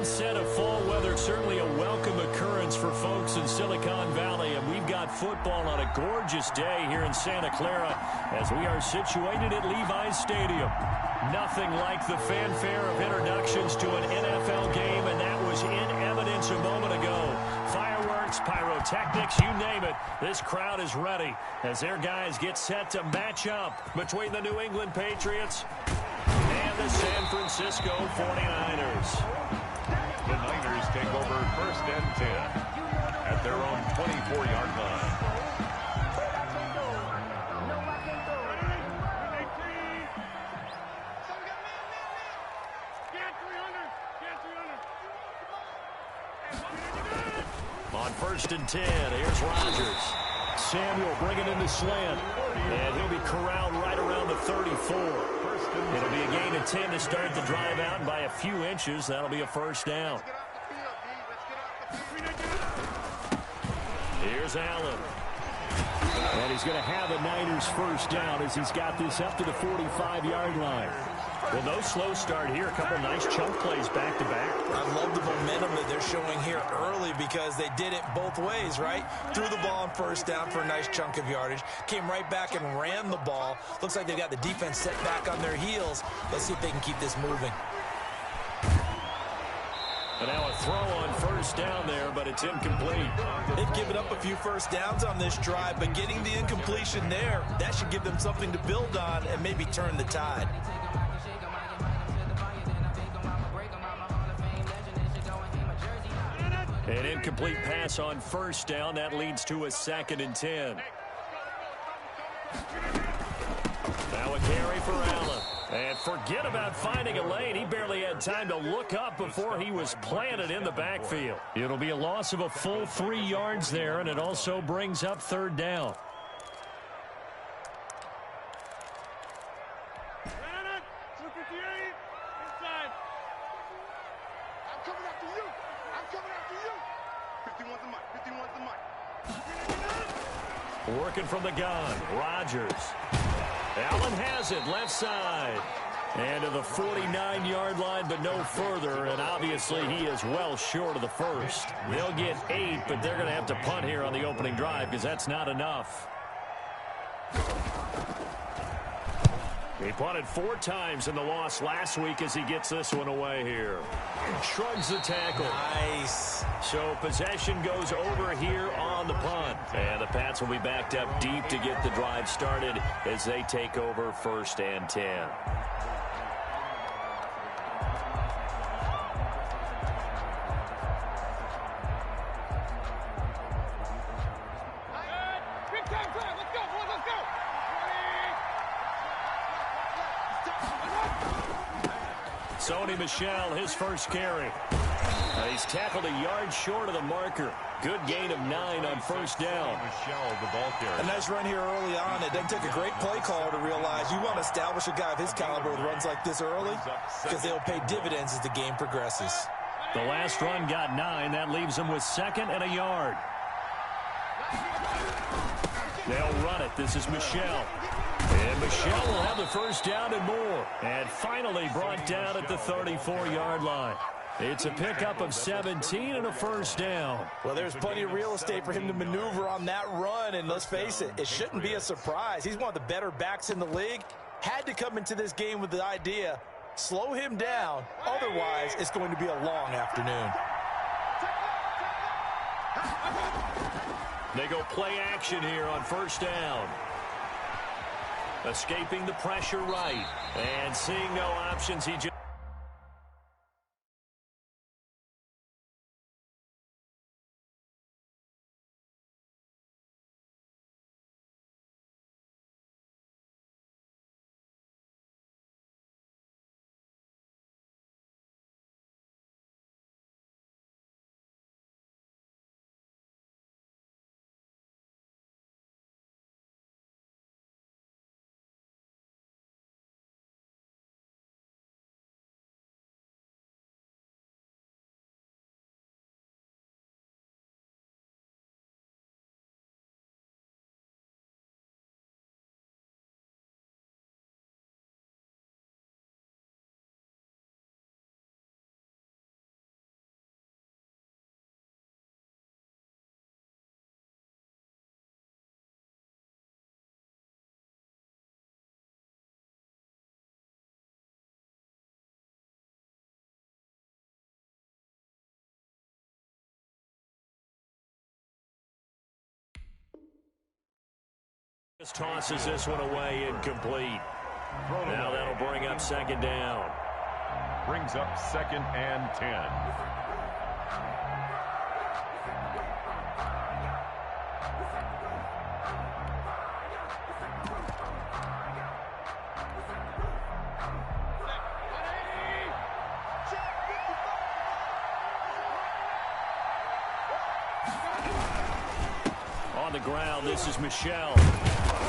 onset of fall weather, certainly a welcome occurrence for folks in Silicon Valley, and we've got football on a gorgeous day here in Santa Clara as we are situated at Levi's Stadium. Nothing like the fanfare of introductions to an NFL game, and that was in evidence a moment ago. Fireworks, pyrotechnics, you name it. This crowd is ready as their guys get set to match up between the New England Patriots and the San Francisco 49ers. The Niners take over 1st and 10 at their own 24-yard line. On 1st and 10, here's Rodgers. Samuel bringing in the slant, and he'll be corralled right around the 34. It'll be a gain of 10 to start the drive out, and by a few inches, that'll be a 1st down. Here's Allen. And he's going to have a Niners 1st down as he's got this up to the 45-yard line. Well, no slow start here. A couple nice chunk plays back-to-back. I love the momentum that they're showing here early because they did it both ways, right? Threw the ball on 1st down for a nice chunk of yardage. Came right back and ran the ball. Looks like they've got the defense set back on their heels. Let's see if they can keep this moving. And now a throw on 1st down there, but it's incomplete. They've given up a few 1st downs on this drive, but getting the incompletion there, that should give them something to build on and maybe turn the tide. An incomplete pass on 1st down. That leads to a 2nd and 10. Now a carry for Allen. And forget about finding a lane. He barely had time to look up before he was planted in the backfield. It'll be a loss of a full 3 yards there, and it also brings up 3rd down. Working from the gun, Rodgers. Allen has it, left side. And to the 49-yard line, but no further. And obviously, he is well short of the 1st. They'll get 8, but they're going to have to punt here on the opening drive because that's not enough. He punted 4 times in the loss last week as he gets this one away here. Shrugs the tackle. Nice. So possession goes over here on the punt. And the Pats will be backed up deep to get the drive started as they take over 1st and 10. Sony Michel, his 1st carry. He's tackled a yard short of the marker. Good gain of 9 on 1st down. Michel, the ball carrier. A nice run here early on. It doesn't take a great play caller to realize you want to establish a guy of his caliber with runs like this early because they'll pay dividends as the game progresses. The last run got 9. That leaves him with 2nd and a yard. They'll run it. This is Michel. And Michel will have the 1st down and more. And finally brought down at the 34-yard line. It's a pickup of 17 and a 1st down. Well, there's plenty of real estate for him to maneuver on that run. And let's face it, it shouldn't be a surprise. He's one of the better backs in the league. Had to come into this game with the idea, slow him down. Otherwise, it's going to be a long afternoon. They go play action here on 1st down. Escaping the pressure right. And seeing no options, he just... Tosses this one away, incomplete. Now that'll bring up second down. Brings up 2nd and 10. On the ground, this is Michel.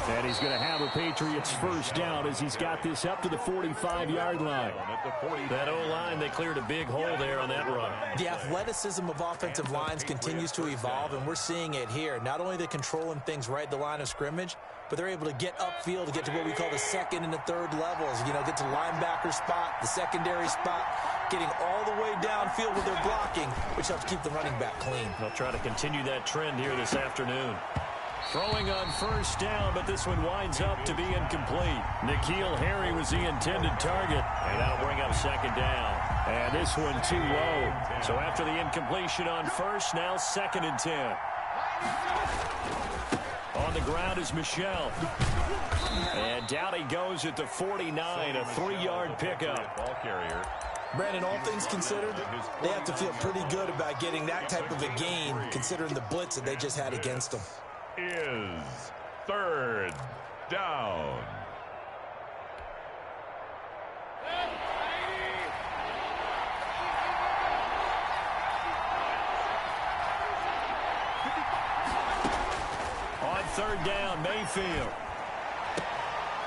And he's going to have a Patriots first down as he's got this up to the 45-yard line. That O-line, they cleared a big hole there on that run. The athleticism of offensive lines continues to evolve, and we're seeing it here. Not only are they controlling things right at the line of scrimmage, but they're able to get upfield to get to what we call the second and the third levels. You know, get to linebacker spot, the secondary spot, getting all the way downfield with their blocking, which helps keep the running back clean. They'll try to continue that trend here this afternoon. Throwing on first down, but this one winds up to be incomplete. N'Keal Harry was the intended target, and that'll bring up second down. And this one too low. So after the incompletion on first, now 2nd and 10. On the ground is Michel. And down he goes at the 49, a 3-yard pickup. Ball carrier. Brandon, all things considered, they have to feel pretty good about getting that type of a gain, considering the blitz that they just had against them. Is 3rd down. On 3rd down, Mayfield.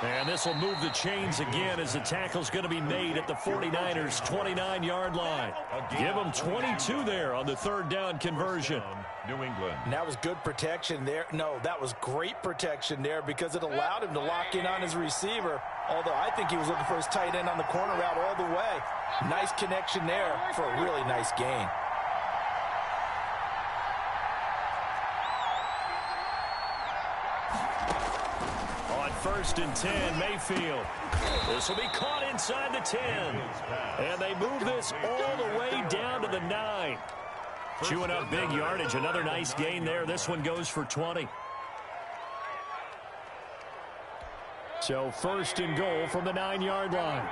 And this will move the chains again as the tackle's going to be made at the 49ers' 29-yard line. Give them 22 there on the 3rd down conversion. New England. And that was good protection there. No, that was great protection there because it allowed him to lock in on his receiver, although I think he was looking for his tight end on the corner route all the way. Nice connection there for a really nice gain. On 1st and 10, Mayfield. This will be caught inside the 10. And they move this all the way down to the 9. Chewing up big yardage. Another nice gain there. This one goes for 20. So 1st and goal from the 9-yard line.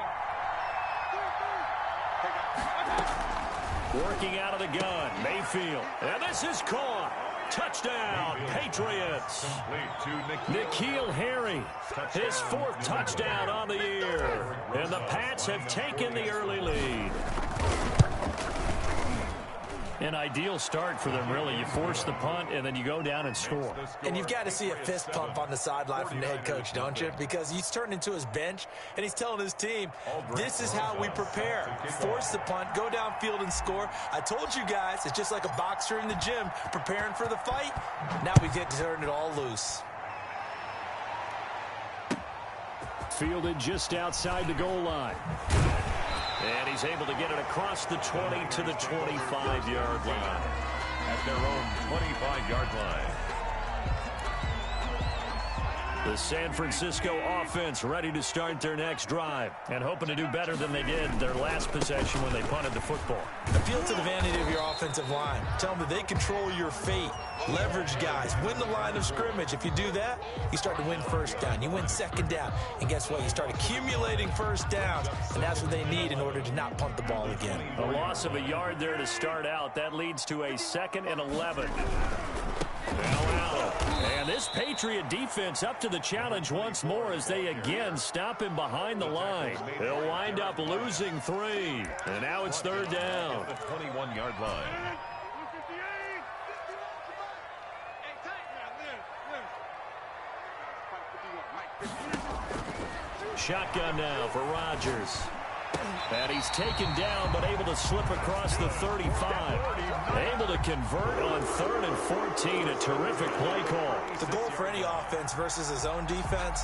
Working out of the gun, Mayfield. And this is caught. Touchdown, Patriots. N'Keal Harry, his 4th touchdown on the year. And the Pats have taken the early lead. An ideal start for them, really. You force the punt, and then you go down and score. And you've got to see a fist pump on the sideline from the head coach, don't you? Because he's turned into his bench, and he's telling his team, this is how we prepare. Force the punt, go downfield and score. I told you guys, it's just like a boxer in the gym preparing for the fight. Now we get to turn it all loose. Fielded just outside the goal line. And he's able to get it across the 20 to the 25-yard line. At their own 25-yard line. The San Francisco offense ready to start their next drive and hoping to do better than they did their last possession when they punted the football. Appeal to the vanity of your offensive line. Tell them that they control your fate. Leverage guys. Win the line of scrimmage. If you do that, you start to win first down. You win second down. And guess what? You start accumulating first downs. And that's what they need in order to not punt the ball again. A loss of a yard there to start out. That leads to a 2nd and 11. And this Patriot defense up to the challenge once more as they again stop him behind the line. They'll wind up losing 3. And now it's 3rd down. The 21-yard line. Shotgun now for Rodgers. And he's taken down, but able to slip across the 35. Able to convert on 3rd and 14. A terrific play call. The goal for any offense versus his own defense,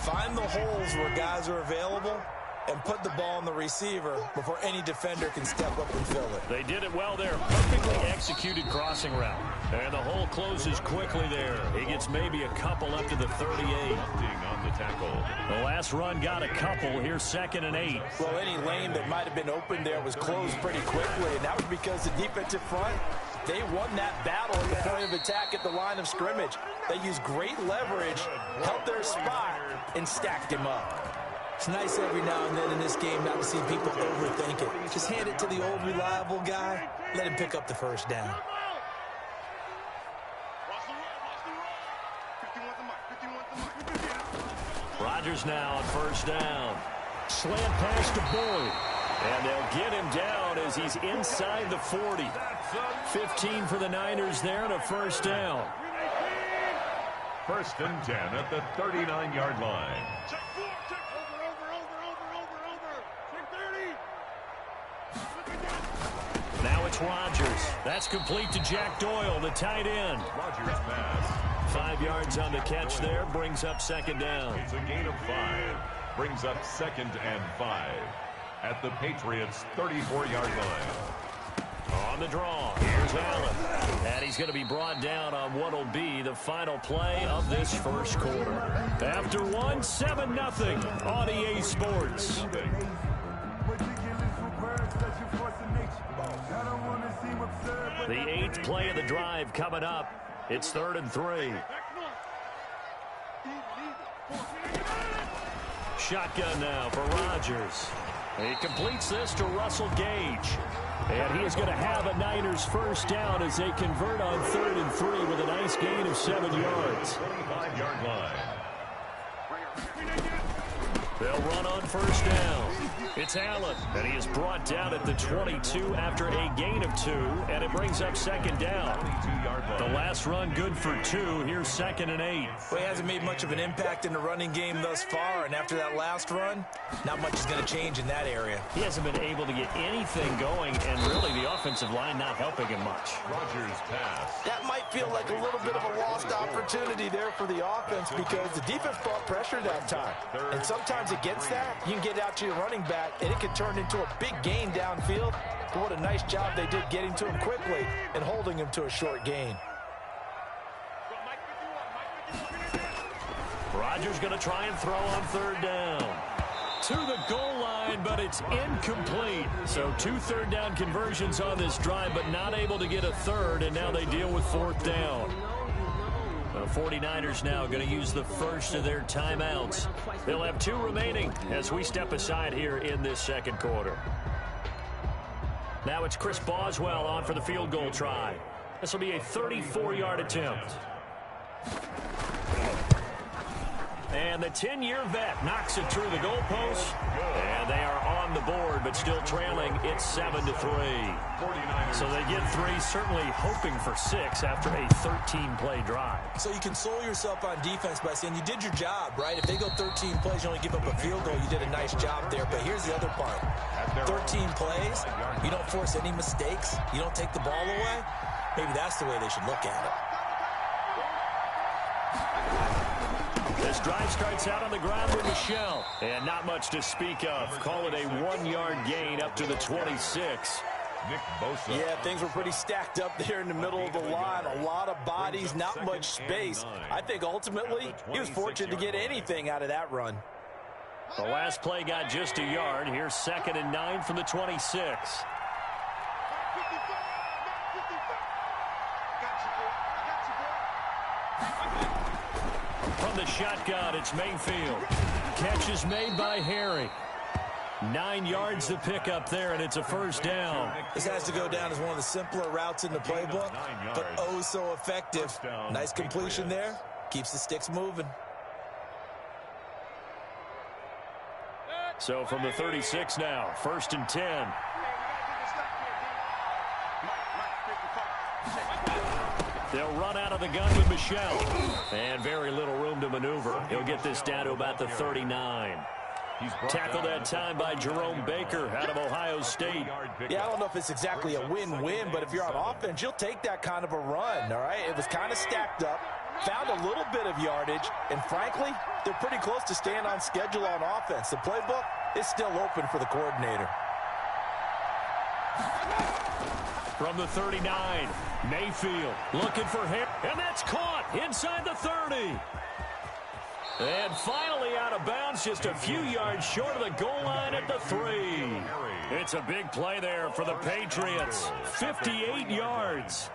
find the holes where guys are available and put the ball on the receiver before any defender can step up and fill it. They did it well there. Perfectly executed crossing route. And the hole closes quickly there. He gets maybe a couple up to the 38. On the tackle. The last run got a couple. Here's 2nd and 8. Well, any lane that might have been open there was closed pretty quickly, and that was because the defensive front They won that battle at the point of attack at the line of scrimmage. They used great leverage, held their spot, and stacked him up. It's nice every now and then in this game not to see people overthink it. Just hand it to the old reliable guy, let him pick up the first down. Rodgers now on first down. Slant pass to Boyd. And they'll get him down as he's inside the 40. 15 for the Niners there and a first down. First and 10 at the 39-yard line. Now it's Rodgers. That's complete to Jack Doyle, the tight end. Rodgers pass. 5 yards on the catch there, brings up second down. It's a gain of 5. Brings up 2nd and 5 at the Patriots' 34-yard line. On the draw, here's Allen. And he's going to be brought down on what will be the final play of this first quarter. After one, 7-0 on EA Sports. The 8th play of the drive coming up. It's 3rd and 3. Shotgun now for Rodgers. He completes this to Russell Gage. And he is going to have a Niners first down as they convert on 3rd and 3 with a nice gain of 7 yards. 25-yard line. They'll run on first down. It's Allen, and he is brought down at the 22 after a gain of 2, and it brings up second down. The last run good for 2. Here's 2nd and 8. Well, he hasn't made much of an impact in the running game thus far, and after that last run, not much is going to change in that area. He hasn't been able to get anything going, and really the offensive line not helping him much. Rodgers pass. That might feel like a little bit of a lost opportunity there for the offense because the defense brought pressure that time. And sometimes against that, you can get out to your running back, and it can turn into a big gain downfield. But what a nice job they did getting to him quickly and holding him to a short gain. Rodgers going to try and throw on 3rd down. To the goal line, but it's incomplete. So 2 third-down conversions on this drive, but not able to get a third, and now they deal with 4th down. The 49ers now going to use the first of their timeouts. They'll have 2 remaining as we step aside here in this second quarter. Now it's Chris Boswell on for the field goal try. This will be a 34-yard attempt. And the 10-year vet knocks it through the goalpost. And they are on the board, but still trailing. It's 7-3. So they get 3, certainly hoping for 6 after a 13-play drive. So you console yourself on defense by saying you did your job, right? If they go 13 plays, you only give up a field goal, you did a nice job there. But here's the other part. 13 plays, you don't force any mistakes, you don't take the ball away. Maybe that's the way they should look at it. This drive starts out on the ground with Michel. And not much to speak of. Call it a 1-yard gain up to the 26. Nick Bosa. Yeah, things were pretty stacked up there in the middle of the line. A lot of bodies, not much space. I think ultimately he was fortunate to get anything out of that run. The last play got just a yard. Here's 2nd and 9 from the 26. From the shotgun, it's Mayfield. Catch is made by Harry. 9 yards to pick up there, and it's a first down. This has to go down as one of the simpler routes in the playbook, but oh so effective. Nice completion there. Keeps the sticks moving. So from the 36 now, 1st and 10. They'll run out of the gun with Michel. And very little room to maneuver. He'll get this down to about the 39. Tackled that time by Jerome Baker out of Ohio State. Yeah, I don't know if it's exactly a win-win, but if you're on offense, you'll take that kind of a run, all right? It was kind of stacked up, found a little bit of yardage, and frankly, they're pretty close to staying on schedule on offense. The playbook is still open for the coordinator. From the 39, Mayfield looking for him, and that's caught inside the 30. And finally out of bounds, just a few yards short of the goal line at the 3. It's a big play there for the Patriots. 58 yards.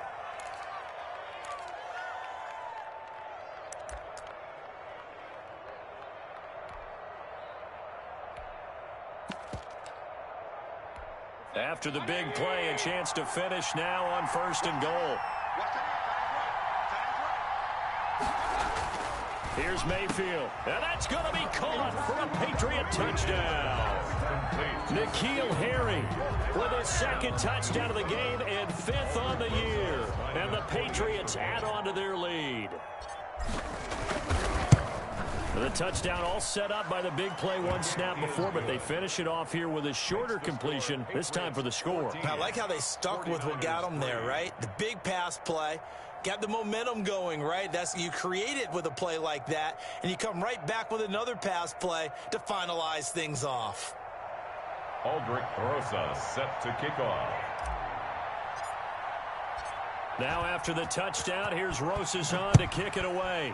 After the big play, a chance to finish now on 1st and goal. Here's Mayfield, and that's going to be caught for a Patriot touchdown. N'Keal Harry with his 2nd touchdown of the game and 5th on the year. And the Patriots add on to their lead. The touchdown all set up by the big play one snap before, but they finish it off here with a shorter completion, this time for the score. I like how they stuck with what got them there, right? The big pass play. Got the momentum going, right? You create it with a play like that, and you come right back with another pass play to finalize things off. Aldrich Rosa set to kick off. Now after the touchdown, here's Rosas on to kick it away.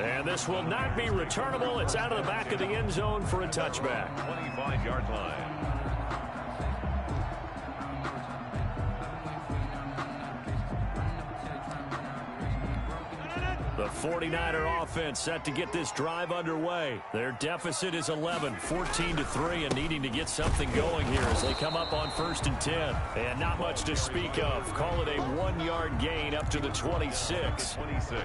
And this will not be returnable. It's out of the back of the end zone for a touchback. 25-yard line. The 49er offense set to get this drive underway. Their deficit is 11, 14-3, and needing to get something going here as they come up on 1st and 10. And not much to speak of. Call it a 1-yard gain up to the 26. 26.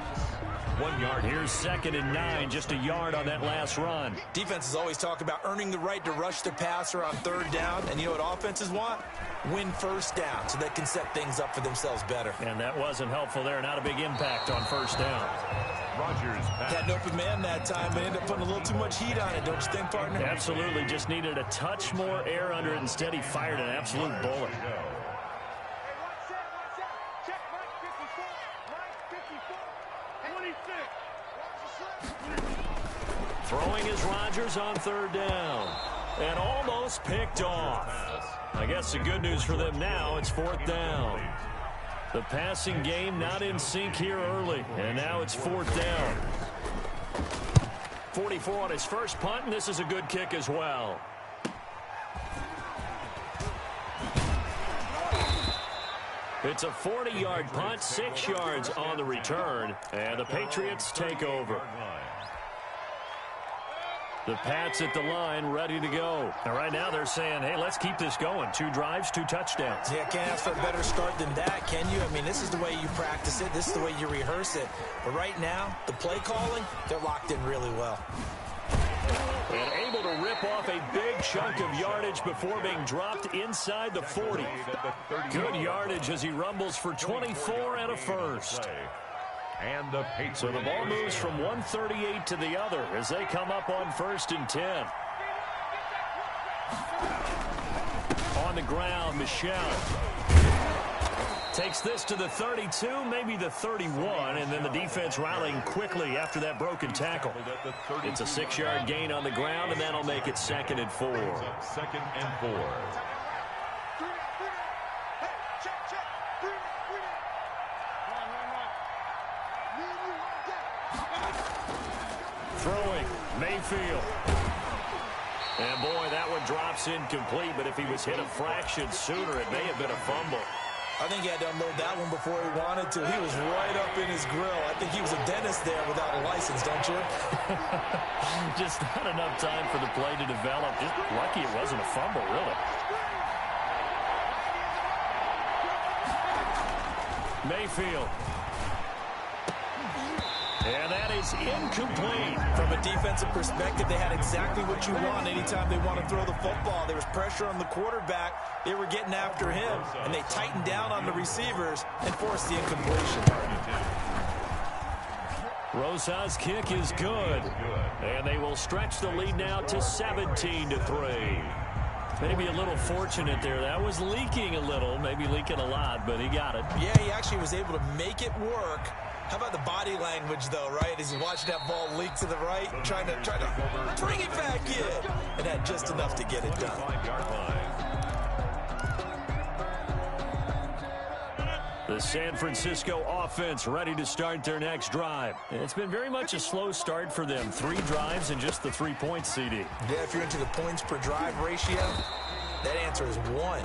1 yard. Here's 2nd and 9, just a yard on that last run. Defenses always talk about earning the right to rush the passer on 3rd down. And you know what offenses want? Win 1st down so they can set things up for themselves better. And that wasn't helpful there. Not a big impact on 1st down. Rodgers had an open man that time, but ended up putting a little too much heat on it, don't you think, partner? Absolutely. Just needed a touch more air under it. Instead, he fired an absolute bullet. Throwing is Rodgers on 3rd down. And almost picked off. I guess the good news for them now, it's 4th down. The passing game not in sync here early. And now it's 4th down. 44 on his first punt, and this is a good kick as well. It's a 40-yard punt, 6 yards on the return. And the Patriots take over. The Pats at the line, ready to go. And right now they're saying, hey, let's keep this going. 2 drives, 2 touchdowns. Yeah, can't ask for a better start than that, can you? I mean, this is the way you practice it. This is the way you rehearse it. But right now, the play calling, they're locked in really well. And able to rip off a big chunk of yardage before being dropped inside the 40. Good yardage as he rumbles for 24 and a first. And the Patriots. So the ball moves from 138 to the other as they come up on 1st and 10. On the ground, Michel takes this to the 32, maybe the 31, and then the defense rallying quickly after that broken tackle. It's a 6-yard gain on the ground, and that'll make it 2nd and 4. 2nd and 4. Throwing, Mayfield. And boy, that one drops incomplete, but if he was hit a fraction sooner, it may have been a fumble. I think he had to unload that one before he wanted to. He was right up in his grill. I think he was a dentist there without a license, don't you? Just not enough time for the play to develop. Just lucky it wasn't a fumble, really. Mayfield. And that is incomplete. From a defensive perspective, they had exactly what you want anytime they want to throw the football. There was pressure on the quarterback. They were getting after him, and they tightened down on the receivers and forced the incompletion. Rosa's kick is good. And they will stretch the lead now to 17-3. Maybe a little fortunate there. That was leaking a little, maybe leaking a lot, but he got it. Yeah, he actually was able to make it work. How about the body language, though, right? As he's watching that ball leak to the right, trying to bring it back in. And had just enough to get it done. The San Francisco offense ready to start their next drive. It's been very much a slow start for them. 3 drives and just the 3 points, CD. Yeah, if you're into the points per drive ratio, that answer is 1.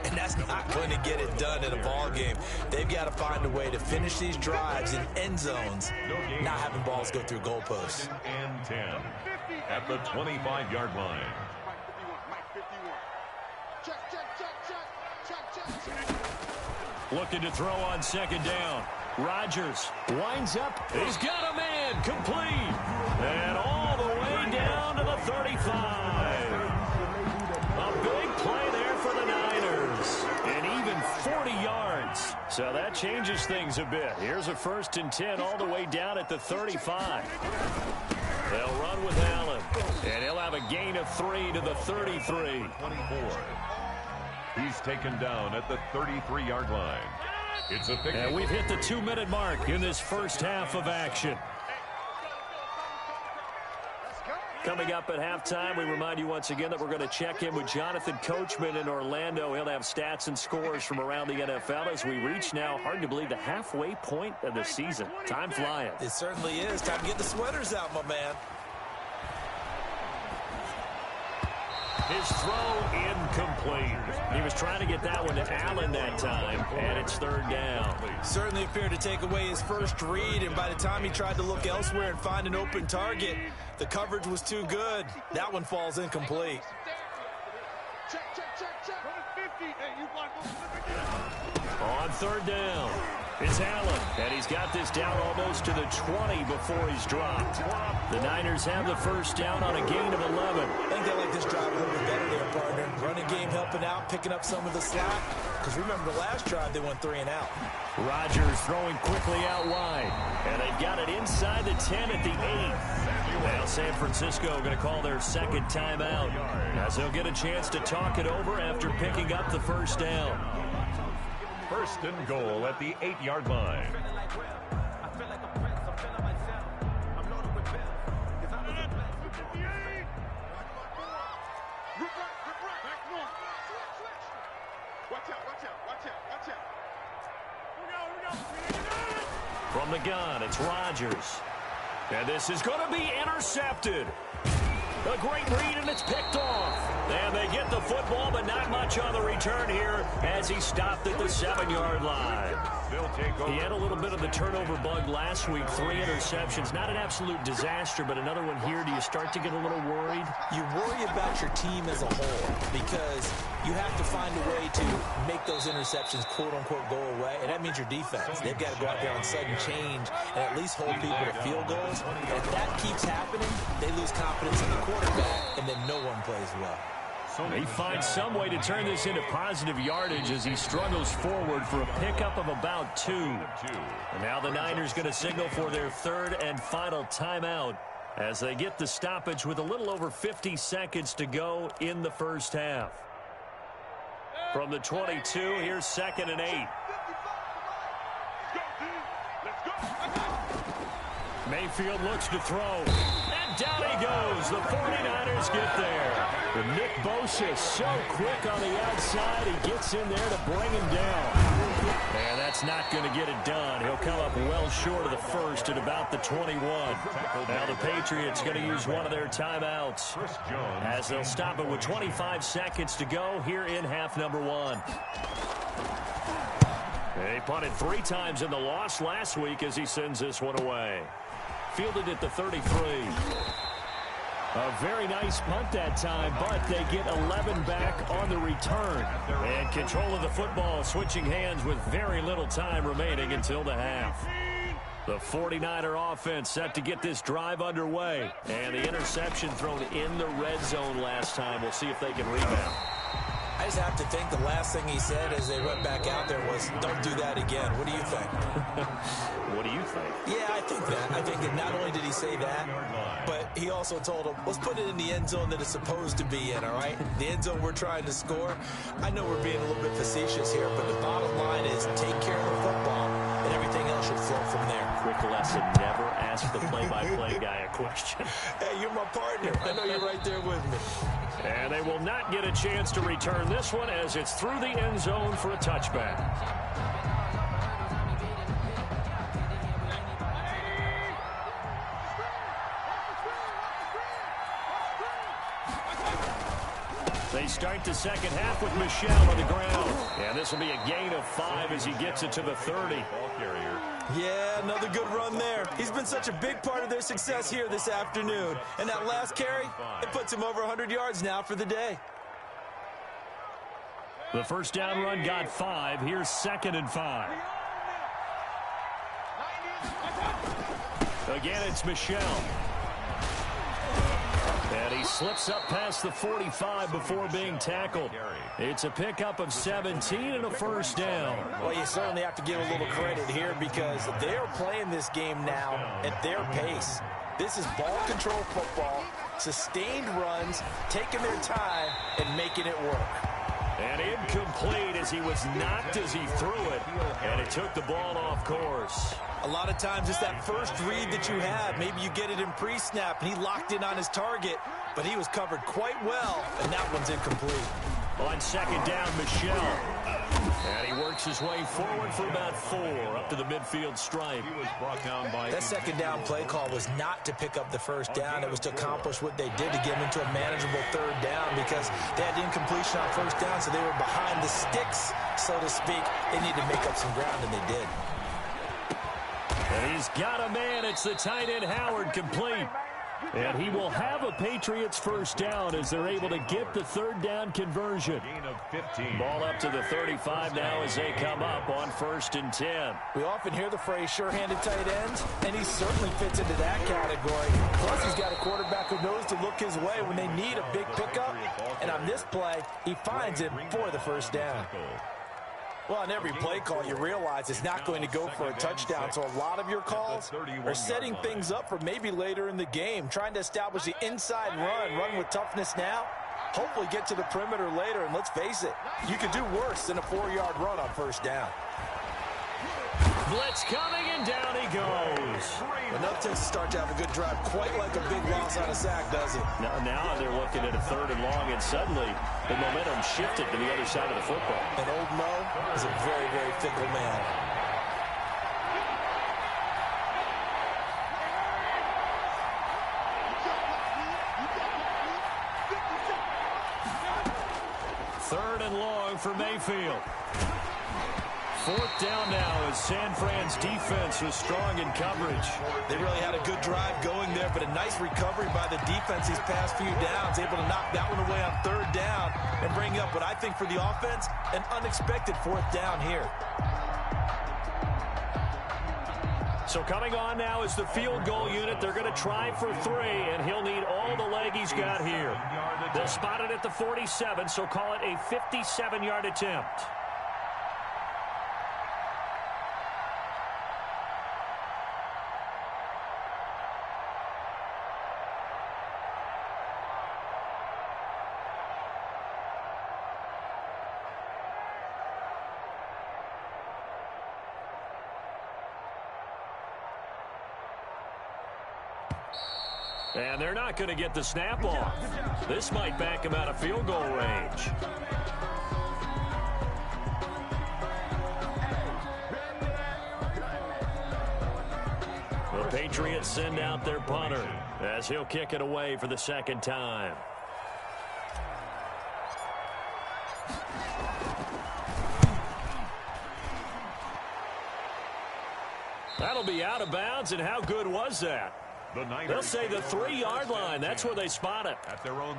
And that's not going to get it done in a ball game. They've got to find a way to finish these drives in end zones, not having balls go through goalposts. And 10 at the 25-yard line. Looking to throw on second down. Rodgers winds up. He's got a man complete. And all the way down to the 35. A big play there for the Niners. And even 40 yards. So that changes things a bit. Here's a 1st and 10 all the way down at the 35. They'll run with Allen. And he'll have a gain of 3 to the 33. 24. He's taken down at the 33-yard line. It's a pick. And we've hit the 2-minute mark in this first half of action. Coming up at halftime, we remind you once again that we're going to check in with Jonathan Coachman in Orlando. He'll have stats and scores from around the NFL as we reach now, hard to believe, the halfway point of the season. Time flying. It certainly is. Time to get the sweaters out, my man. His throw incomplete. He was trying to get that one to Allen that time, and it's 3rd down. Certainly appeared to take away his first read, and by the time he tried to look elsewhere and find an open target, the coverage was too good. That one falls incomplete. On 3rd down, it's Allen, and he's got this down almost to the 20 before he's dropped. The Niners have the 1st down on a gain of 11. I think they like this drive a little bit better there, partner. Running game helping out, picking up some of the slack. Because remember, the last drive, they went 3 and out. Rodgers throwing quickly out wide. And they've got it inside the 10 at the 8. Now San Francisco going to call their 2nd timeout, as they'll get a chance to talk it over after picking up the 1st down. 1st and goal at the 8-yard line. From the gun, it's Rodgers. And this is going to be intercepted. A great read, and it's picked off. And they get the football, but not much on the return here as he stopped at the 7-yard line. He had a little bit of the turnover bug last week. 3 interceptions. Not an absolute disaster, but another one here. Do you start to get a little worried? You worry about your team as a whole because you have to find a way to make those interceptions, quote-unquote, go away, and that means your defense. They've got to go out there on sudden change and at least hold people to field goals. And if that keeps happening, they lose confidence in the quarterback, and then no one plays well. He finds some way to turn this into positive yardage as he struggles forward for a pickup of about 2. And now the Niners going to signal for their 3rd and final timeout as they get the stoppage with a little over 50 seconds to go in the first half. From the 22, here's 2nd and 8. Mayfield looks to throw. And down he goes. The 49ers get there. But Nick Bosa so quick on the outside. He gets in there to bring him down. And that's not going to get it done. He'll come up well short of the 1st at about the 21. Now the Patriots going to use one of their timeouts as they'll stop it with 25 seconds to go here in half number 1. He punted 3 times in the loss last week as he sends this one away. Fielded at the 33. A very nice punt that time, but they get 11 back on the return. And control of the football switching hands with very little time remaining until the half. The 49er offense set to get this drive underway. And the interception thrown in the red zone last time. We'll see if they can rebound. I just have to think the last thing he said as they went back out there was, don't do that again. What do you think? What do you think? Yeah, I think that. I think that not only did he say that, but he also told them, let's put it in the end zone that it's supposed to be in, all right? The end zone we're trying to score. I know we're being a little bit facetious here, but the bottom line is take care of the football, and everything else should flow from there. Quick lesson, never ask the play-by-play guy a question. Hey, you're my partner. I know you're right there with me. And they will not get a chance to return this one as it's through the end zone for a touchback. They start the second half with Michel on the ground. And this will be a gain of 5 as he gets it to the 30. Yeah, another good run there. He's been such a big part of their success here this afternoon. And that last carry, it puts him over 100 yards now for the day. The first down run got 5. Here's 2nd and 5. Again, it's Michel. And he slips up past the 45 before being tackled. It's a pickup of 17 and a first down. Well, you certainly have to give a little credit here because they're playing this game now at their pace. This is ball control football, sustained runs, taking their time, and making it work. And incomplete as he was knocked as he threw it, and it took the ball off course. A lot of times it's that first read that you have. Maybe you get it in pre-snap, and he locked in on his target, but he was covered quite well, and that one's incomplete. On 2nd down, Michel. And he works his way forward for about 4 up to the midfield stripe. He was brought down by that 2nd down play call was not to pick up the first down. It was to accomplish what they did to get him into a manageable 3rd down because they had incompletion on 1st down, so they were behind the sticks, so to speak. They needed to make up some ground, and they did. And he's got a man. It's the tight end, Howard, complete. And he will have a Patriots first down as they're able to get the 3rd down conversion. gain of 15. Ball up to the 35 now as they come up on 1st and 10. We often hear the phrase sure-handed tight ends, and he certainly fits into that category. Plus, he's got a quarterback who knows to look his way when they need a big pickup. And on this play, he finds it for the first down. Well, on every play call, you realize it's not going to go for a touchdown, so a lot of your calls are setting things up for maybe later in the game, trying to establish the inside run with toughness now, hopefully get to the perimeter later, and let's face it, you could do worse than a 4-yard run on 1st down. Blitz coming, and down he goes. Enough to start to have a good drive, quite like a big loss on a sack, does it? Now they're looking at a 3rd and long, and suddenly the momentum shifted to the other side of the football. And old Mo is a very, very fickle man. Third and long for Mayfield. 4th down now as San Fran's defense was strong in coverage. They really had a good drive going there, but a nice recovery by the defense these past few downs, able to knock that one away on 3rd down and bring up what I think for the offense, an unexpected 4th down here. So coming on now is the field goal unit. They're going to try for 3, and he'll need all the leg he's got here. They'll spot it at the 47, so call it a 57-yard attempt. And they're not going to get the snap off. This might back him out of field goal range. The Patriots send out their punter as he'll kick it away for the 2nd time. That'll be out of bounds, and how good was that? They'll say the 3-yard line. That's where they spot it.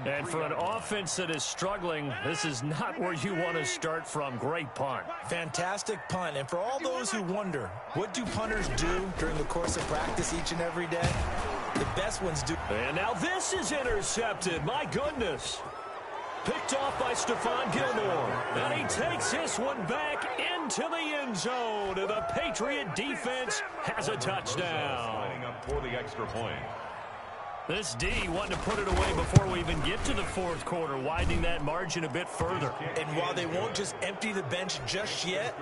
And for an offense that is struggling, this is not where you want to start from. Great punt. Fantastic punt. And for all those who wonder, what do punters do during the course of practice each and every day? The best ones do. And now this is intercepted. My goodness. Picked off by Stephon Gilmore. And he takes this one back into the end zone. And the Patriot defense has a touchdown. Lining up for the extra point. This D wanting to put it away before we even get to the 4th quarter, widening that margin a bit further. And while they won't just empty the bench just yet,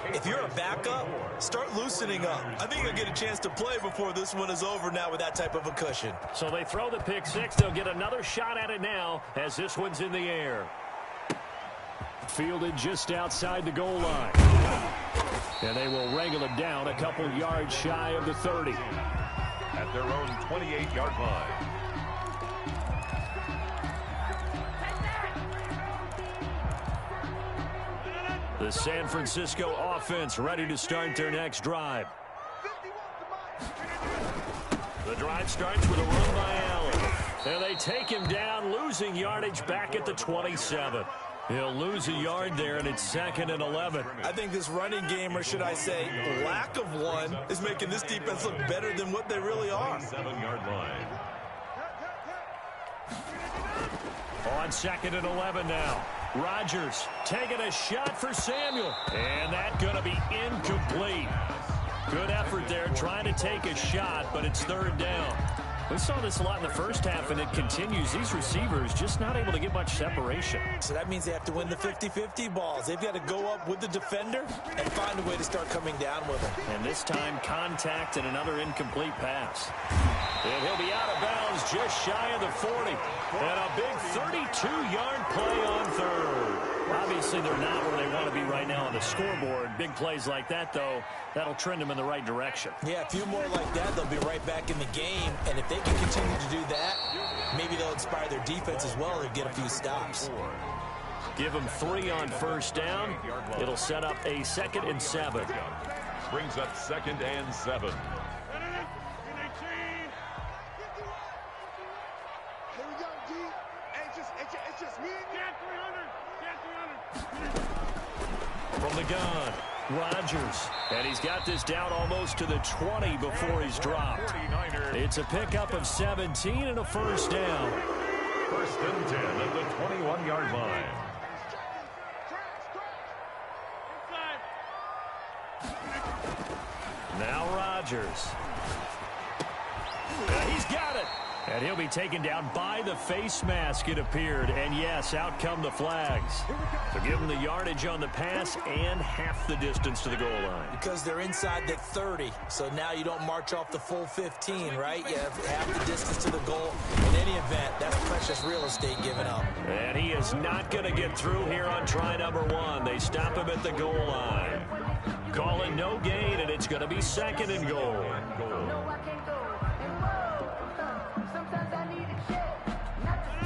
if you're a backup, start loosening up. I think you'll get a chance to play before this one is over now with that type of a cushion. So they throw the pick 6. They'll get another shot at it now as this one's in the air. Fielded just outside the goal line. And they will wrangle it down a couple yards shy of the 30. At their own 28-yard line. The San Francisco offense ready to start their next drive. The drive starts with a run by Allen. And they take him down, losing yardage back at the 27. He'll lose a yard there, and it's 2nd and 11. I think this running game, or should I say lack of one, is making this defense look better than what they really are. 7-yard line. On 2nd and 11 now. Rodgers taking a shot for Samuel. And that's going to be incomplete. Good effort there trying to take a shot, but it's 3rd down. We saw this a lot in the first half, and it continues. These receivers just not able to get much separation. So that means they have to win the 50-50 balls. They've got to go up with the defender and find a way to start coming down with him. And this time, contact and another incomplete pass. And he'll be out of bounds just shy of the 40. And a big 32-yard play on 3rd. Obviously, they're not where they want to be right now on the scoreboard. Big plays like that, though, that'll trend them in the right direction. Yeah, a few more like that, they'll be right back in the game. And if they can continue to do that, maybe they'll inspire their defense as well and get a few stops. Give them 3 on 1st down. It'll set up a 2nd and 7. Brings up 2nd and 7. From the gun, Rodgers. And he's got this down almost to the 20 before he's dropped. It's a pickup of 17 and a 1st down. 1st and 10 at the 21-yard line. Now Rodgers. He's got it. And he'll be taken down by the face mask, it appeared. And, yes, out come the flags. To give him the yardage on the pass and half the distance to the goal line. Because they're inside the 30, so now you don't march off the full 15, right? You have half the distance to the goal. In any event, that's precious real estate given up. And he is not going to get through here on try number 1. They stop him at the goal line. Calling no gain, and it's going to be 2nd and goal.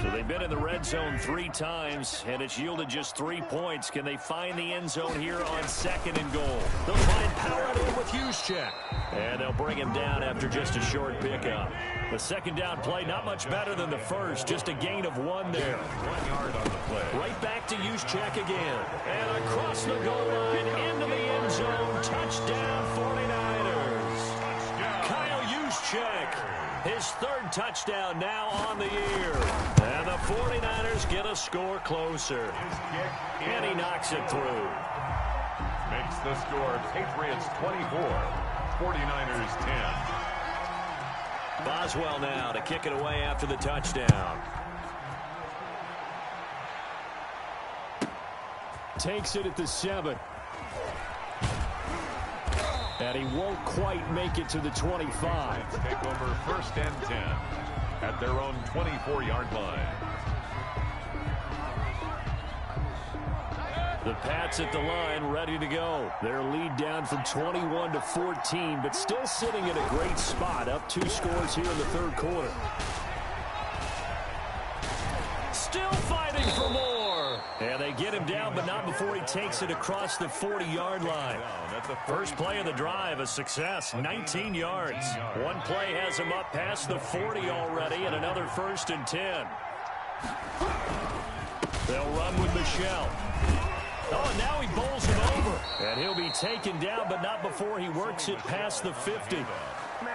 So they've been in the red zone 3 times, and it's yielded just 3 points. Can they find the end zone here on 2nd and goal? They'll try and power it in with Juszczyk. And they'll bring him down after just a short pickup. The 2nd down play, not much better than the first. Just a gain of 1 there. 1 yard on the play. Right back to Juszczyk again. And across the goal line, into the end zone. Touchdown, 49ers. Kyle Juszczyk. His 3rd touchdown now on the year. And the 49ers get a score closer. And he knocks it through. Makes the score Patriots 24, 49ers 10. Boswell now to kick it away after the touchdown. Takes it at the 7. And he won't quite make it to the 25. Take over 1st and 10 at their own 24-yard line. The Pats at the line ready to go. Their lead down from 21 to 14, but still sitting in a great spot. Up 2 scores here in the 3rd quarter. Still fighting for more. And they get him down, but not before he takes it across the 40-yard line. First play of the drive, a success, 19 yards. One play has him up past the 40 already, and another 1st and 10. They'll run with Michel. Oh, and now he bowls him over. And he'll be taken down, but not before he works it past the 50.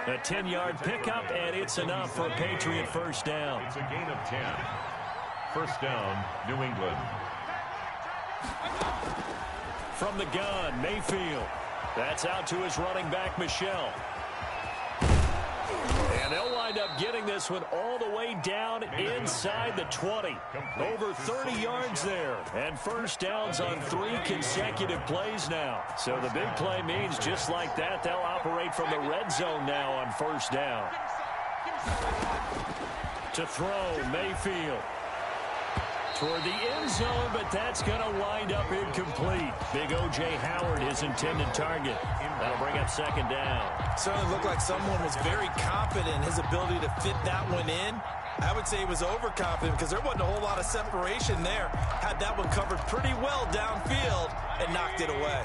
A 10-yard pickup, and it's enough for a Patriot 1st down. It's a gain of 10. 1st down, New England. From the gun, Mayfield. That's out to his running back, Michel. And they'll wind up getting this one all the way down inside the 20. Over 30 yards there. And 1st downs on 3 consecutive plays now. So the big play means just like that, they'll operate from the red zone now on 1st down. To throw, Mayfield. toward the end zone, but that's going to wind up incomplete. Big O.J. Howard, his intended target. That'll bring up second down. Certainly looked like someone was very confident in his ability to fit that one in. I would say he was overconfident because there wasn't a whole lot of separation there. Had that one covered pretty well downfield and knocked it away.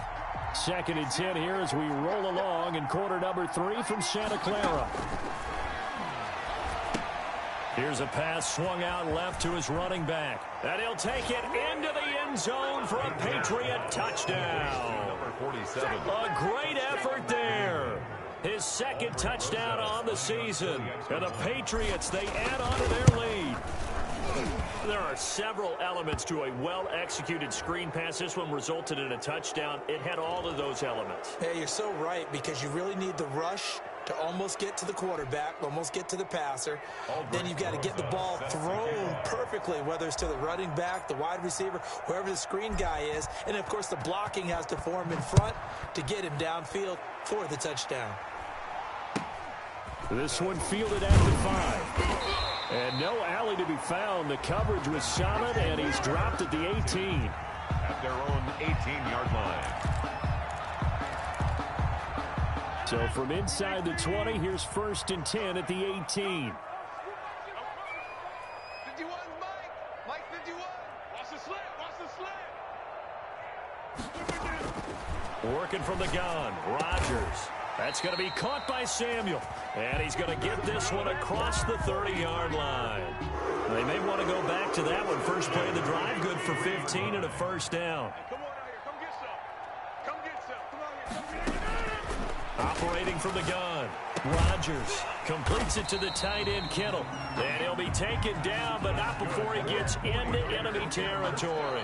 2nd and 10 here as we roll along in quarter number 3 from Santa Clara. Here's a pass swung out left to his running back. And he'll take it into the end zone for a Patriot touchdown. Number 47. A great effort there. His 2nd touchdown on the season. And the Patriots, they add on to their lead. There are several elements to a well-executed screen pass. This one resulted in a touchdown. It had all of those elements. Hey, you're so right, because you really need the rush to almost get to the quarterback, almost get to the passer. Then you've got to get the ball thrown perfectly, whether it's to the running back, the wide receiver, whoever the screen guy is. And, of course, the blocking has to form in front to get him downfield for the touchdown. This one fielded at the 5. And no alley to be found. The coverage was solid, and he's dropped at the 18. At their own 18-yard line. So from inside the 20, here's 1st and 10 at the 18. 51, Mike 51. Watch the slant, Working from the gun, Rodgers. That's going to be caught by Samuel. And he's going to get this one across the 30-yard line. They may want to go back to that one. First play of the drive, good for 15 and a first down. Come on out here. Come get some. Come get some. Come on here. Operating from the gun, Rodgers completes it to the tight end, Kittle. And he'll be taken down, but not before he gets into enemy territory.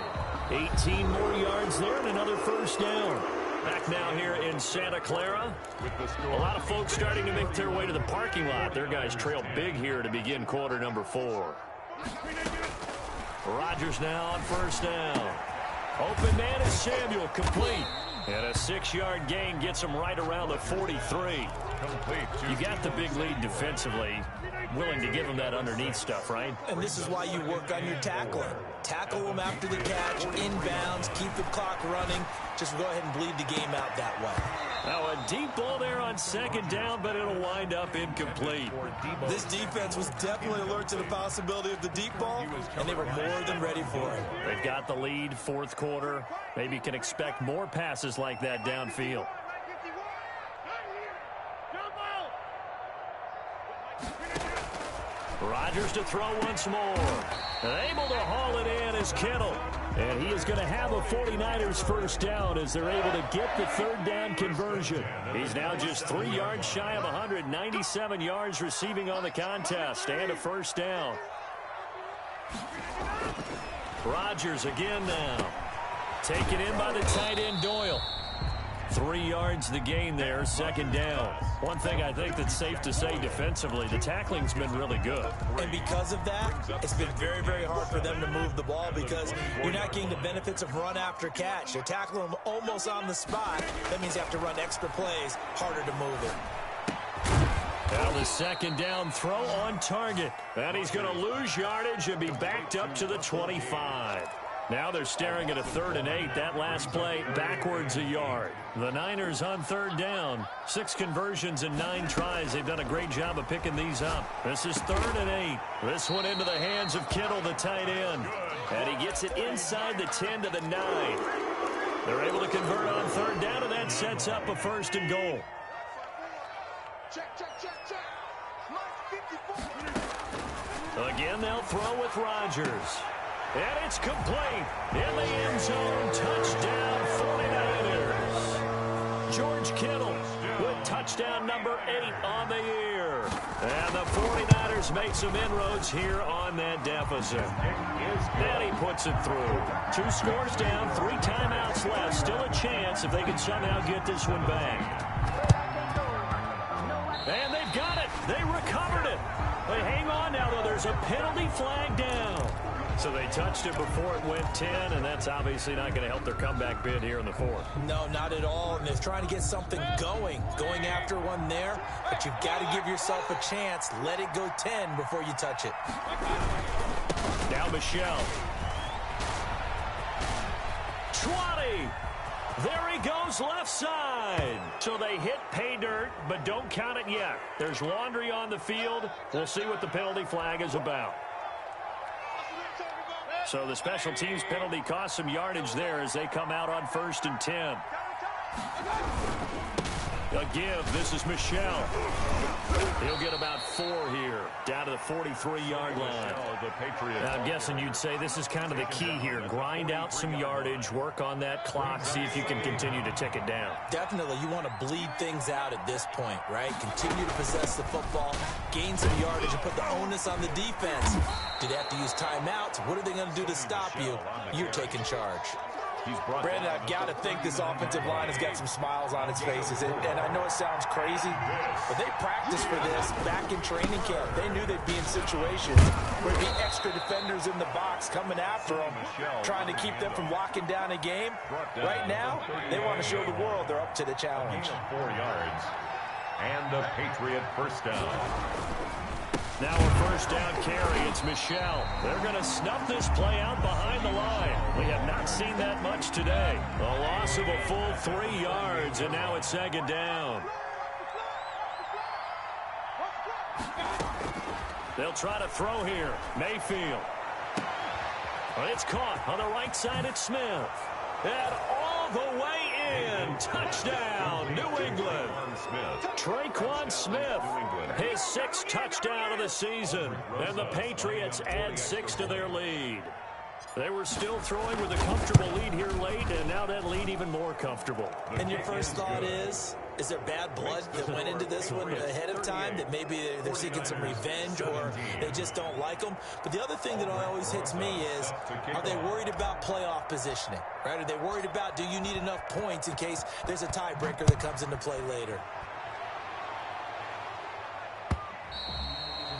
18 more yards there and another first down. Back now here in Santa Clara. A lot of folks starting to make their way to the parking lot. Their guys trail big here to begin quarter number 4. Rodgers now on first down. Open man is Samuel, complete. And a 6-yard gain gets him right around the 43. You got the big lead defensively. Willing to give him that underneath stuff, right? And this is why you work on your tackling. Tackle them after the catch, inbounds, keep the clock running. Just go ahead and bleed the game out that way. Now a deep ball there on second down, but it'll wind up incomplete. This defense was definitely alert to the possibility of the deep ball, and they were more than ready for it. They've got the lead, fourth quarter. Maybe you can expect more passes like that downfield. Rodgers to throw once more. Able to haul it in is Kittle. And he is going to have a 49ers first down as they're able to get the third down conversion. He's now just 3 yards shy of 197 yards receiving on the contest and a first down. Rodgers again now. Taken in by the tight end Doyle. 3 yards the gain there, second down. One thing I think that's safe to say defensively, the tackling's been really good. And because of that, it's been very, very hard for them to move the ball because you're not getting the benefits of run after catch. They're tackling them almost on the spot. That means you have to run extra plays, harder to move it. Now the second down throw on target. And he's going to lose yardage and be backed up to the 25. Now they're staring at a 3rd and 8. That last play backwards a yard. The Niners on third down. 6 conversions and 9 tries. They've done a great job of picking these up. This is 3rd and 8. This one into the hands of Kittle, the tight end. And he gets it inside the 10 to the 9. They're able to convert on third down, and that sets up a 1st and goal. Check. Mike 54. Again, they'll throw with Rodgers. And it's complete. In the end zone, touchdown 49ers. George Kittle with touchdown number 8 on the year. And the 49ers make some inroads here on that deficit. And he puts it through. 2 scores down, 3 timeouts left. Still a chance if they can somehow get this one back. And they've got it. They recovered it. They hang on now, though. There's a penalty flag down. So they touched it before it went 10, and that's obviously not going to help their comeback bid here in the 4th. No, not at all. And they're trying to get something going after one there. But you've got to give yourself a chance. Let it go 10 before you touch it. Now Michelle. 20. There he goes left side. So they hit pay dirt, but don't count it yet. There's laundry on the field. We'll see what the penalty flag is about. So the special teams penalty cost some yardage there as they come out on 1st and 10. A give. This is Michelle. He'll get about 4 here, down to the 43-yard line. Now, I'm guessing you'd say this is kind of the key here. Grind out some yardage, work on that clock, see if you can continue to tick it down. Definitely, you want to bleed things out at this point, right? Continue to possess the football, gain some yardage, and put the onus on the defense. Do they have to use timeouts? What are they going to do to stop you? You're taking charge. Brandon, I've got to think this offensive line has got some smiles on its faces. And I know it sounds crazy, but they practiced for this back in training camp. They knew they'd be in situations where there'd be extra defenders in the box coming after them, trying to keep them from locking down a game. Right now, they want to show the world they're up to the challenge. 4 yards. And a Patriot first down. Now a first down carry. It's Michelle. They're going to snuff this play out behind the line. We have not seen that much today. A loss of a full 3 yards, and now it's 2nd down. They'll try to throw here. Mayfield. But it's caught on the right side. It's Smith. And all the way in. Touchdown, New England. Traquan Smith, his 6th touchdown of the season. And the Patriots add 6 to their lead. They were still throwing with a comfortable lead here late, and now that lead even more comfortable. And your first thought is there bad blood that went into this one ahead of time, that maybe they're seeking some revenge or they just don't like them? But the other thing that always hits me is, are they worried about playoff positioning, right? Are they worried about, do you need enough points in case there's a tiebreaker that comes into play later?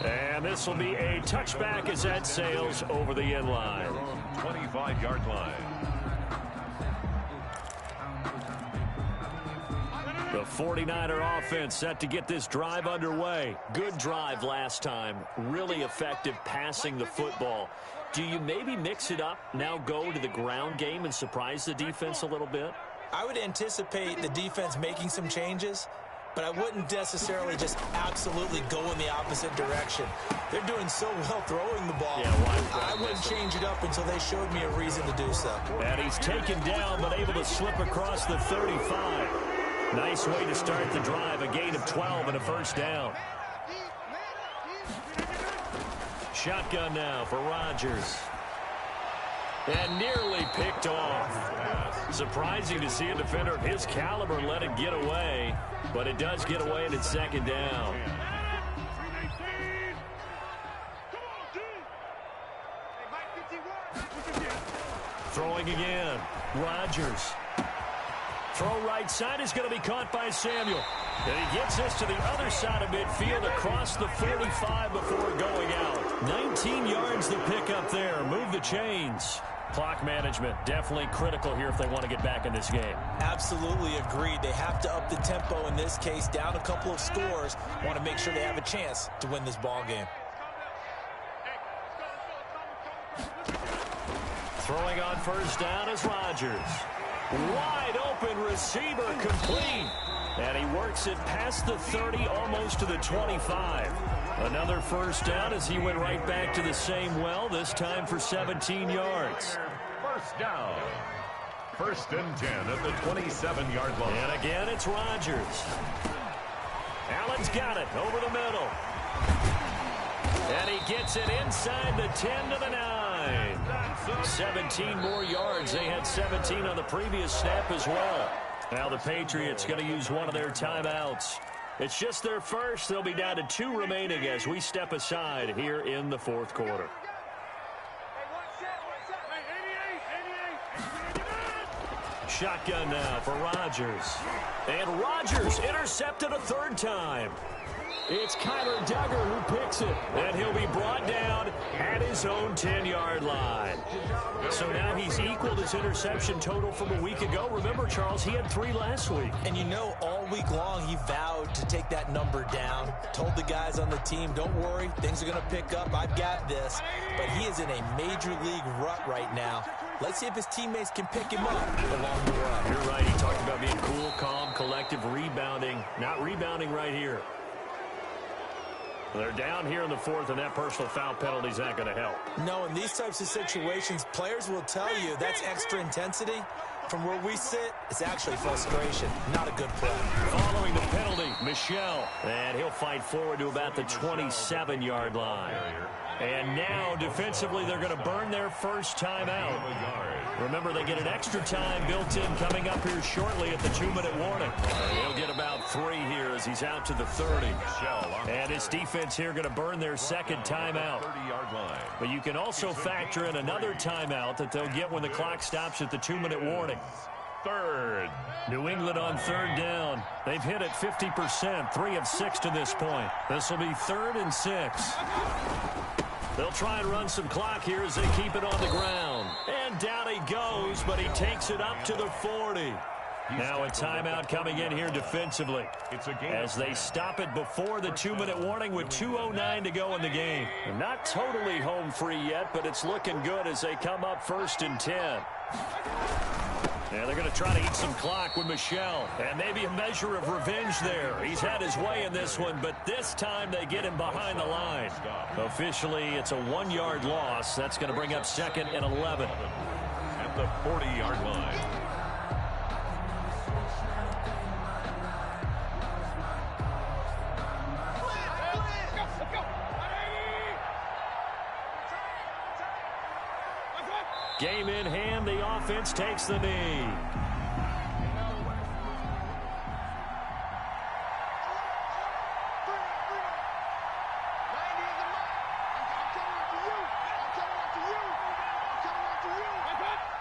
And this will be a touchback as that sails over the end line. 25-yard line. The 49er offense set to get this drive underway. Good drive last time. Really effective passing the football. Do you maybe mix it up, now go to the ground game and surprise the defense a little bit? I would anticipate the defense making some changes, but I wouldn't necessarily just absolutely go in the opposite direction. They're doing so well throwing the ball. I wouldn't change it up until they showed me a reason to do so. And he's taken down but able to slip across the 35. Nice way to start the drive. A gain of 12 and a first down. Shotgun now for Rodgers. And nearly picked off. Surprising to see a defender of his caliber let it get away, but it does get away and it's 2nd down. Throwing again. Rodgers. Throw right side is going to be caught by Samuel. And he gets this to the other side of midfield across the 45 before going out. 19 yards to pick up there. Move the chains. Clock management definitely critical here if they want to get back in this game. Absolutely agreed. They have to up the tempo in this case. Down a couple of scores. Want to make sure they have a chance to win this ball game. Throwing on first down is Rodgers. Wide open receiver complete. And he works it past the 30, almost to the 25. Another first down as he went right back to the same well, this time for 17 yards. First down. 1st and 10 at the 27-yard line. And again, it's Rodgers. Allen's got it over the middle. And he gets it inside the 10 to the 9. 17 more yards. They had 17 on the previous snap as well. Now the Patriots going to use one of their timeouts. It's just their first. They'll be down to 2 remaining as we step aside here in the 4th quarter. Shotgun now for Rodgers. And Rodgers intercepted a 3rd time. It's Kyler Duggar who picks it, and he'll be brought down at his own 10-yard line. So now he's equaled his interception total from a week ago. Remember, Charles, he had 3 last week. And you know, all week long he vowed to take that number down. Told the guys on the team, don't worry, things are going to pick up. I've got this. But he is in a major league rut right now. Let's see if his teammates can pick him up along the way. You're right. He talked about being cool, calm, collective, rebounding. Not rebounding right here. They're down here in the fourth, and that personal foul penalty is not going to help. No, in these types of situations, players will tell you that's extra intensity. From where we sit, it's actually frustration. Not a good play. Following the penalty, Michel. And he'll fight forward to about the 27-yard line. And now, defensively, they're going to burn their first timeout. Remember, they get an extra time built in coming up here shortly at the 2-minute warning. He'll get about 3 here as he's out to the 30. And his defense here going to burn their second timeout. But you can also factor in another timeout that they'll get when the clock stops at the 2-minute warning. Third. New England on third down. They've hit it 50%, 3 of 6 to this point. This will be 3rd and 6. They'll try and run some clock here as they keep it on the ground. And down he goes, but he takes it up to the 40. Now a timeout coming in here defensively as they stop it before the 2-minute warning with 2:09 to go in the game. Not totally home free yet, but it's looking good as they come up 1st and 10. Yeah, they're going to try to eat some clock with Michel. And maybe a measure of revenge there. He's had his way in this one, but this time they get him behind the line. Officially, it's a 1-yard loss. That's going to bring up 2nd and 11. At the 40-yard line. Game in hand, the offense takes the knee.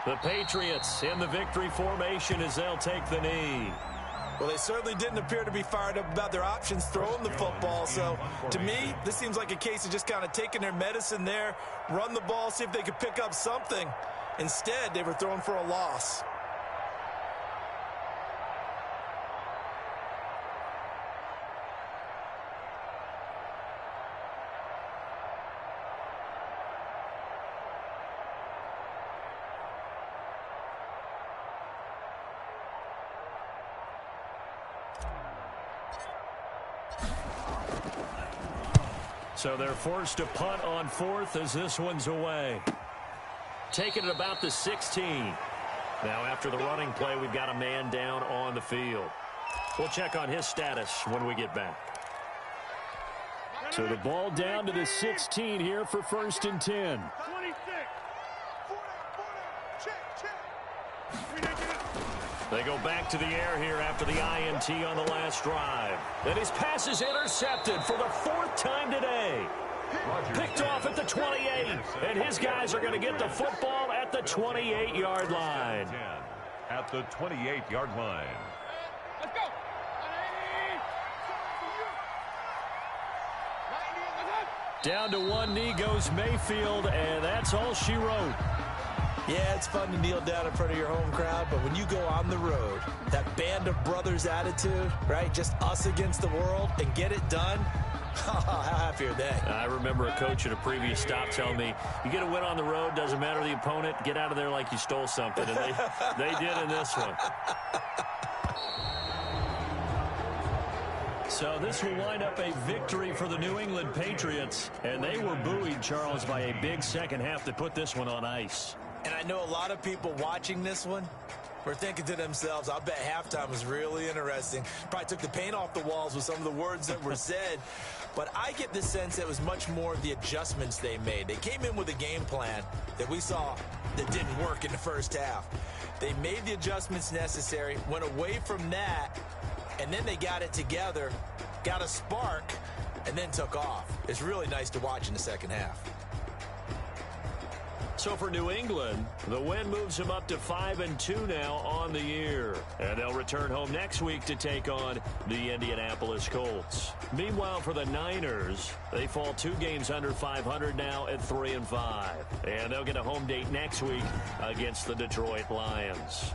The Patriots in the victory formation as they'll take the knee. Well, they certainly didn't appear to be fired up about their options throwing the football. So, to me, this seems like a case of just kind of taking their medicine there, run the ball, see if they could pick up something. Instead, they were throwing for a loss. So they're forced to punt on 4th as this one's away. Taking it about the 16. Now after the running play, we've got a man down on the field. We'll check on his status when we get back. So the ball down to the 16 here for 1st and 10. 26. They go back to the air here after the INT on the last drive. And his pass is intercepted for the 4th time today. Picked off at the 28. And his guys are going to get the football at the 28-yard line. At the 28-yard line. Let's go. Down to one knee goes Mayfield, and that's all she wrote. Yeah, it's fun to kneel down in front of your home crowd, but when you go on the road, that band of brothers attitude, right, just us against the world, and get it done, how happy are they? I remember a coach at a previous stop telling me, you get a win on the road, doesn't matter the opponent, get out of there like you stole something, and they did in this one. So this will wind up a victory for the New England Patriots, and they were buoyed, Charles, by a big second half that put this one on ice. And I know a lot of people watching this one were thinking to themselves, I bet halftime was really interesting. Probably took the paint off the walls with some of the words that were said. But I get the sense it was much more of the adjustments they made. They came in with a game plan that we saw that didn't work in the first half. They made the adjustments necessary, went away from that, and then they got it together, got a spark, and then took off. It's really nice to watch in the second half. So for New England, the win moves them up to 5-2 now on the year. And they'll return home next week to take on the Indianapolis Colts. Meanwhile, for the Niners, they fall 2 games under 500 now at 3-5. And they'll get a home date next week against the Detroit Lions.